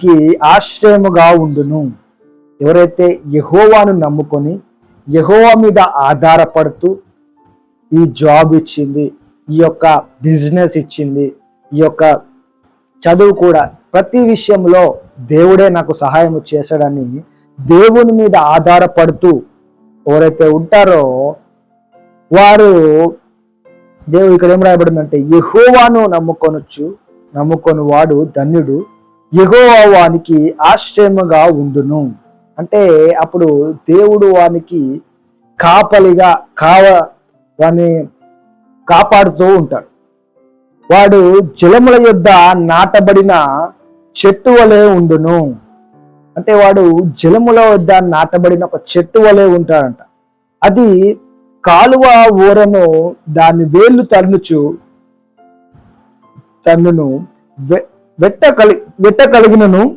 కి ఆశ్రయముగా ఉండును. ఎవరైతే యెహోవాను నమ్ముకొని యెహోవా మీద ఆధారపడుతూ ఈ జాబ్ ఇచ్చింది, ఈ యొక్క బిజినెస్ ఇచ్చింది, ఈ యొక్క చదువు కూడా ప్రతి విషయంలో దేవుడే నాకు సహాయం చేశాడని దేవుని మీద ఆధారపడుతూ ఎవరైతే ఉంటారో వారు దేవుడు ఇక్కడ ఏం రాయబడిందంటే యెహోవాను నమ్ముకొని వాడు ధన్యుడు, యెహోవా వానికి ఆశ్రయముగా ఉండును. అంటే అప్పుడు దేవుడు వానికి కాపలిగా వాని కాపాడుతూ ఉంటాడు. వాడు జలముల యొద్ద నాటబడిన చెట్టు వలె ఉండును. అంటే వాడు జలముల వద్ద నాటబడిన ఒక చెట్టు వలె ఉంటాడంట. అది కాలువ ఊరను దాని వేళ్ళు తన్నును వెట్ట కలిగినను